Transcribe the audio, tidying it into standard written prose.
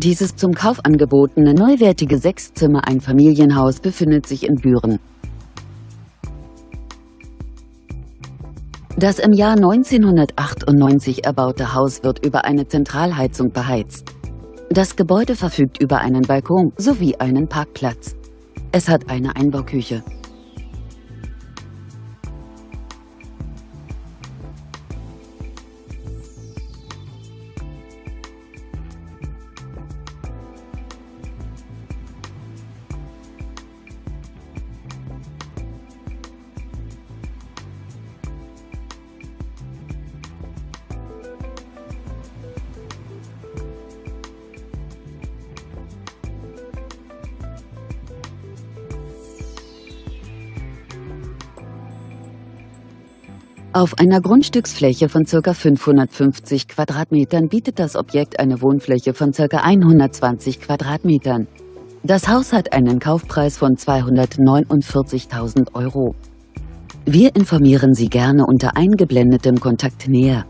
Dieses zum Kauf angebotene neuwertige 6-Zimmer-Einfamilienhaus befindet sich in Büren. Das im Jahr 1998 erbaute Haus wird über eine Zentralheizung beheizt. Das Gebäude verfügt über einen Balkon sowie einen Parkplatz. Es hat eine Einbauküche. Auf einer Grundstücksfläche von ca. 550 Quadratmetern bietet das Objekt eine Wohnfläche von ca. 120 Quadratmetern. Das Haus hat einen Kaufpreis von 249.000 €. Wir informieren Sie gerne unter eingeblendetem Kontakt näher.